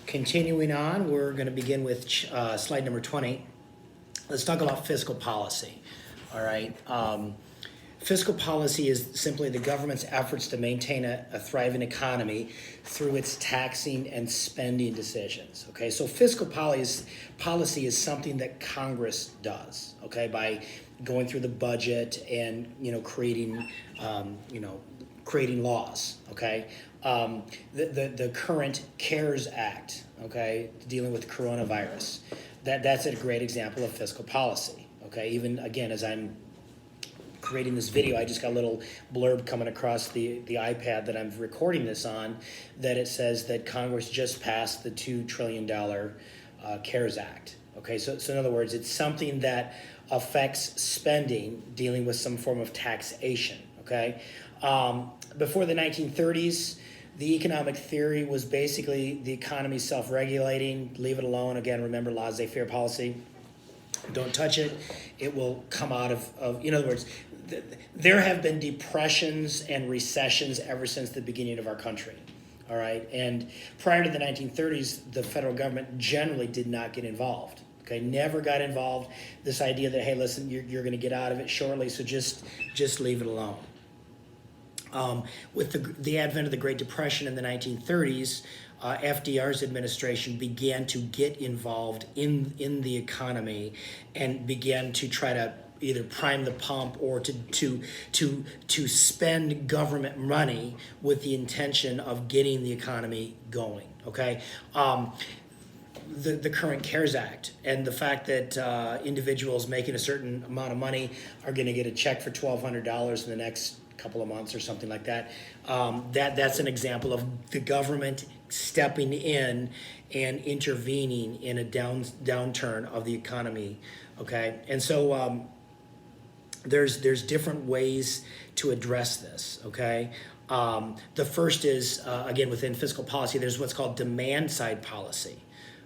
Continuing on, we're going to begin with slide number 20. Let's talk about fiscal policy. All right. Fiscal policy is simply the government's efforts to maintain a thriving economy through its taxing and spending decisions. Okay, so fiscal policy is something that Congress does. Okay, by going through the budget and creating creating laws. Okay, the current CARES Act. Okay, dealing with coronavirus. That's a great example of fiscal policy. Okay, even again as I'm creating this video, I just got a little blurb coming across the iPad that I'm recording this on, that it says that Congress just passed the $2 trillion CARES Act. Okay, so in other words, it's something that affects spending, dealing with some form of taxation. Okay, before the 1930s, the economic theory was basically the economy self-regulating, leave it alone. Again, remember laissez-faire policy. Don't touch it. It will come out of in other words, there have been depressions and recessions ever since the beginning of our country. All right. And prior to the 1930s, the federal government generally did not get involved. Okay. Never got involved. This idea that, hey, listen, you're going to get out of it shortly, so just leave it alone. With the advent of the Great Depression in the 1930s, FDR's administration began to get involved in the economy and began to try to either prime the pump or to spend government money with the intention of getting the economy going. Okay. The current CARES Act and the fact that individuals making a certain amount of money are going to get a check for $1,200 in the next couple of months or something like that. That's an example of the government stepping in and intervening in a downturn of the economy. Okay, and so there's different ways to address this. Okay, the first is again within fiscal policy. There's what's called demand side policy.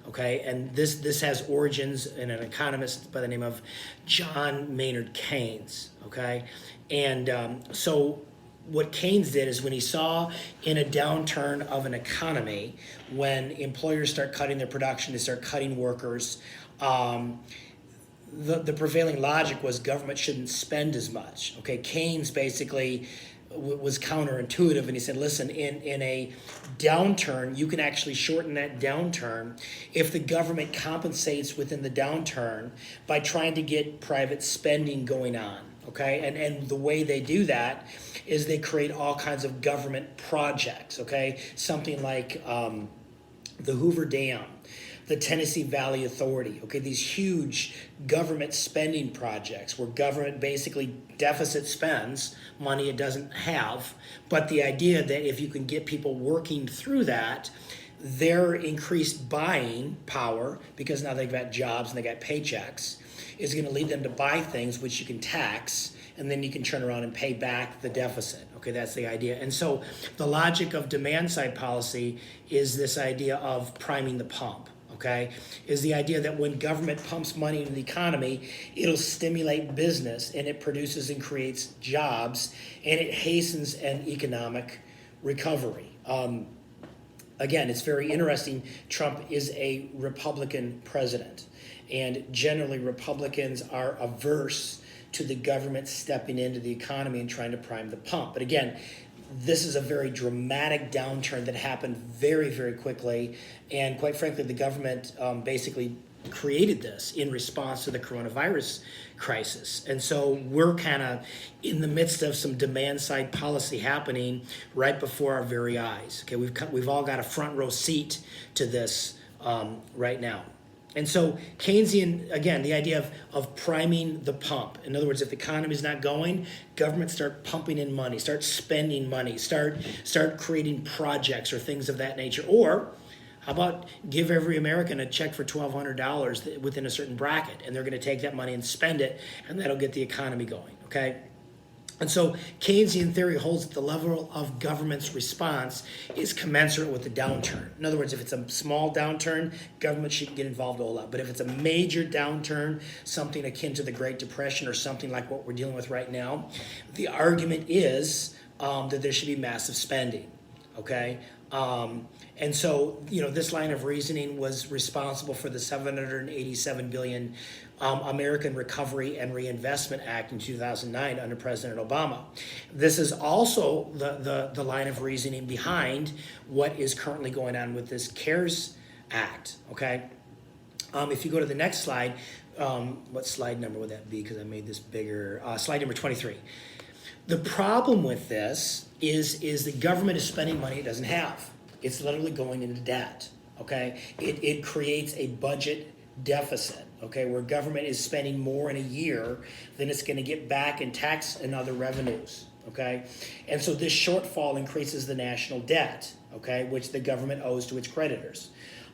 Okay, and this has origins in an economist by the name of John Maynard Keynes. Okay, and so what Keynes did is when he saw in a downturn of an economy, when employers start cutting their production, they start cutting workers, the prevailing logic was government shouldn't spend as much. Okay, Keynes basically was counterintuitive, and he said, listen, in a downturn, you can actually shorten that downturn if the government compensates within the downturn by trying to get private spending going on. Okay, and the way they do that is they create all kinds of government projects. Okay, something like the Hoover Dam, the Tennessee Valley Authority. Okay, these huge government spending projects where government basically deficit spends money it doesn't have, but the idea that if you can get people working through that, their increased buying power, because now they've got jobs and they got paychecks, is going to lead them to buy things which you can tax, and then you can turn around and pay back the deficit. Okay, that's the idea. And so the logic of demand side policy is this idea of priming the pump. Okay, is the idea that when government pumps money into the economy, it'll stimulate business and it produces and creates jobs and it hastens an economic recovery. Again, it's very interesting. Trump is a Republican president, and generally Republicans are averse to the government stepping into the economy and trying to prime the pump. But again, this is a very dramatic downturn that happened very, very quickly. And quite frankly, the government basically created this in response to the coronavirus crisis. And so we're kind of in the midst of some demand side policy happening right before our very eyes. Okay, we've all got a front row seat to this right now. And so Keynesian, again, the idea of priming the pump. In other words, if the economy is not going, government start pumping in money, start spending money, start creating projects or things of that nature. Or how about give every American a check for $1,200 within a certain bracket, and they're going to take that money and spend it, and that'll get the economy going, okay? And so Keynesian theory holds that the level of government's response is commensurate with the downturn. In other words, if it's a small downturn, government shouldn't get involved a whole lot. But if it's a major downturn, something akin to the Great Depression or something like what we're dealing with right now, the argument is that there should be massive spending, okay? And so, this line of reasoning was responsible for the $787 billion American Recovery and Reinvestment Act in 2009 under President Obama. This is also the line of reasoning behind what is currently going on with this CARES Act, okay? If you go to the next slide, what slide number would that be? Because I made this bigger. Slide number 23. The problem with this is the government is spending money it doesn't have. It's literally going into debt, okay? It creates a budget deficit, okay, where government is spending more in a year than it's going to get back in tax and other revenues, okay? And so this shortfall increases the national debt, okay, which the government owes to its creditors.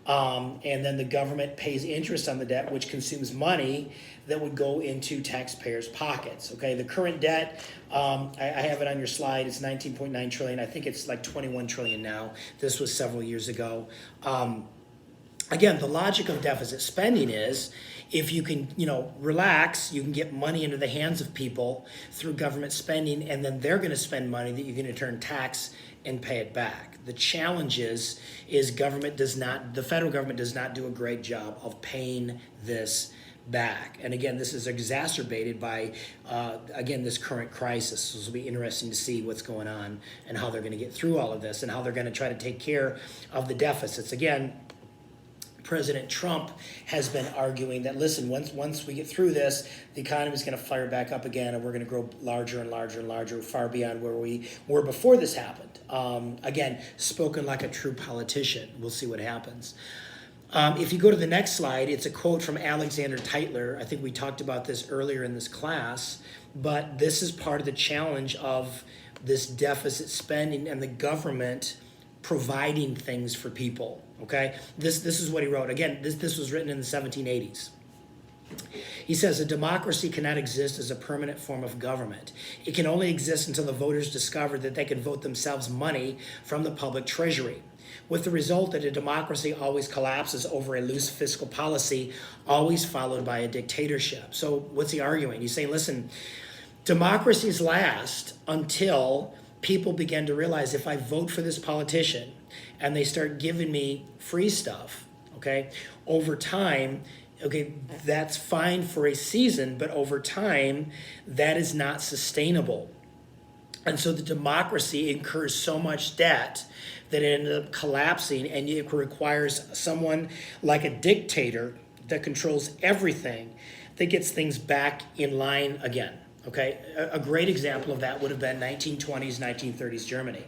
And then the government pays interest on the debt, which consumes money that would go into taxpayers' pockets. Okay, the current debt, I have it on your slide. It's 19.9 trillion. I think it's like 21 trillion now. This was several years ago. Again, the logic of deficit spending is if you can, relax, you can get money into the hands of people through government spending, and then they're going to spend money that you can in turn tax and pay it back. The challenge is the federal government does not do a great job of paying this back. And again, this is exacerbated by, this current crisis. So it'll be interesting to see what's going on and how they're going to get through all of this and how they're going to try to take care of the deficits. Again, President Trump has been arguing that, listen, once we get through this, the economy is going to fire back up again, and we're going to grow larger and larger and larger, far beyond where we were before this happened. Again, spoken like a true politician. We'll see what happens. If you go to the next slide, it's a quote from Alexander Tytler. I think we talked about this earlier in this class, but this is part of the challenge of this deficit spending and the government providing things for people. Okay, this is what he wrote. Again, this was written in the 1780s. He says, a democracy cannot exist as a permanent form of government. It can only exist until the voters discover that they can vote themselves money from the public treasury, with the result that a democracy always collapses over a loose fiscal policy, always followed by a dictatorship. So what's he arguing? He's saying, listen, democracies last until people begin to realize if I vote for this politician and they start giving me free stuff, okay, over time, okay, that's fine for a season, but over time, that is not sustainable. And so the democracy incurs so much debt that it ended up collapsing, and it requires someone like a dictator that controls everything that gets things back in line again. Okay, a great example of that would have been 1920s, 1930s Germany,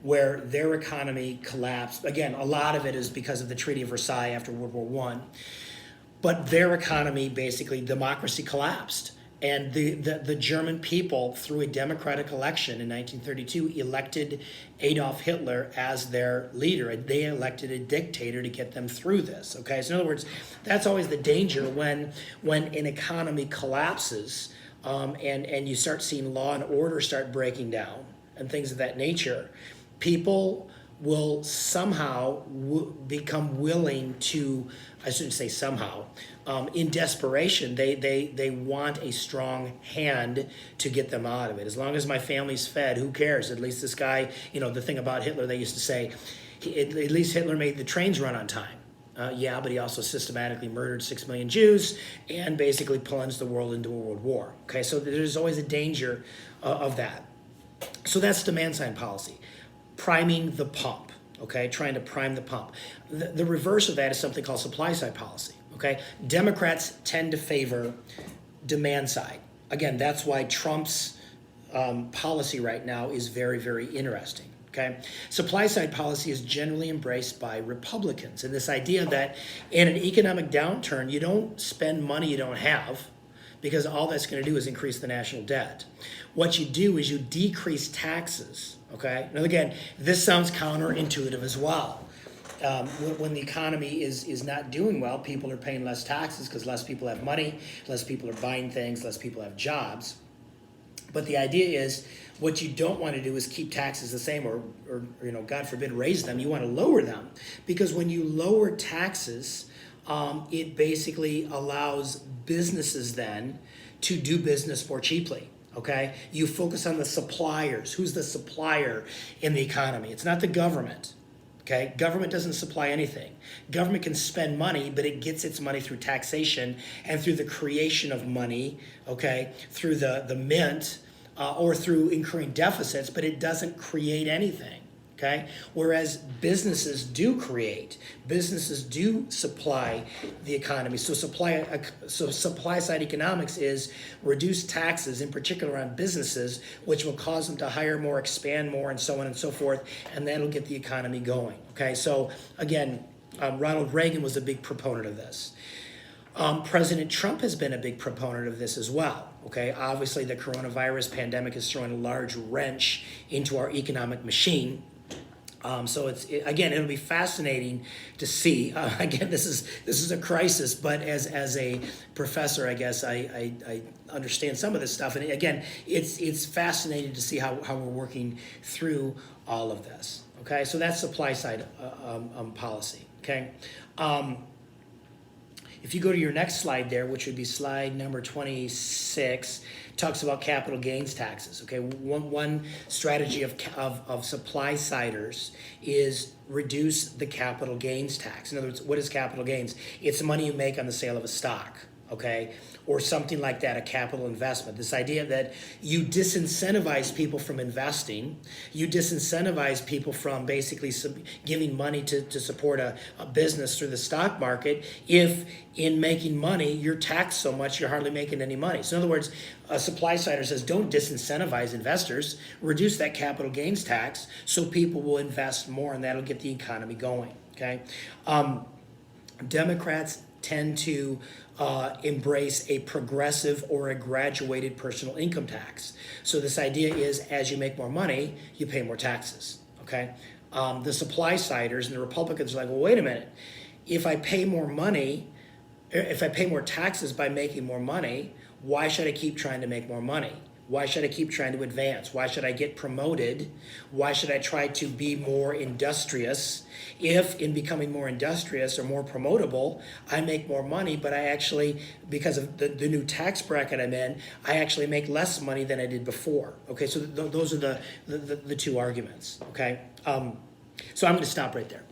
where their economy collapsed. Again, a lot of it is because of the Treaty of Versailles after World War I. But their economy, basically, democracy collapsed. And the German people, through a democratic election in 1932, elected Adolf Hitler as their leader. And they elected a dictator to get them through this. Okay, so in other words, that's always the danger when an economy collapses. And you start seeing law and order start breaking down and things of that nature, people will somehow become willing to, I shouldn't say somehow, in desperation, they want a strong hand to get them out of it. As long as my family's fed, who cares? At least this guy, the thing about Hitler, they used to say, at least Hitler made the trains run on time. Yeah, but he also systematically murdered 6 million Jews and basically plunged the world into a world war. Okay, so there's always a danger of that. So that's demand side policy, priming the pump. Okay, trying to prime the pump. The reverse of that is something called supply side policy. Okay, Democrats tend to favor demand side. Again, that's why Trump's policy right now is very, very interesting. Okay, supply side policy is generally embraced by Republicans, and this idea that in an economic downturn, you don't spend money you don't have, because all that's going to do is increase the national debt. What you do is you decrease taxes. Okay, now again, this sounds counterintuitive as well. When the economy is not doing well, people are paying less taxes because less people have money, less people are buying things, less people have jobs. But the idea is, what you don't want to do is keep taxes the same or God forbid, raise them. You want to lower them, because when you lower taxes, it basically allows businesses then to do business more cheaply. Okay, you focus on the suppliers. Who's the supplier in the economy? It's not the government. Okay, government doesn't supply anything. Government can spend money, but it gets its money through taxation and through the creation of money, okay, through the mint or through incurring deficits, but it doesn't create anything. Okay, whereas businesses do create, businesses do supply the economy. So supply side economics is reduce taxes, in particular on businesses, which will cause them to hire more, expand more, and so on and so forth, and that'll get the economy going. Okay, so again, Ronald Reagan was a big proponent of this. President Trump has been a big proponent of this as well. Okay, obviously the coronavirus pandemic is throwing a large wrench into our economic machine. So again, it'll be fascinating to see. Again, this is a crisis, but as a professor, I guess I understand some of this stuff. And again, it's fascinating to see how we're working through all of this. Okay, so that's supply side policy. Okay. If you go to your next slide there, which would be slide number 26, talks about capital gains taxes. Okay, one strategy of supply siders is reduce the capital gains tax. In other words, what is capital gains? It's the money you make on the sale of a stock, okay, or something like that, a capital investment. This idea that you disincentivize people from investing, you disincentivize people from basically giving money to support a business through the stock market if in making money you're taxed so much you're hardly making any money. So in other words, a supply sider says don't disincentivize investors, reduce that capital gains tax so people will invest more and that'll get the economy going, okay? Democrats tend to embrace a progressive or a graduated personal income tax. So this idea is as you make more money, you pay more taxes, okay? The supply siders and the Republicans are like, well, wait a minute. If I pay more money, if I pay more taxes by making more money, why should I keep trying to make more money? Why should I keep trying to advance? Why should I get promoted? Why should I try to be more industrious? If in becoming more industrious or more promotable, I make more money, but I actually, because of the new tax bracket I'm in, I actually make less money than I did before. Okay, so those are the two arguments, okay? So I'm going to stop right there.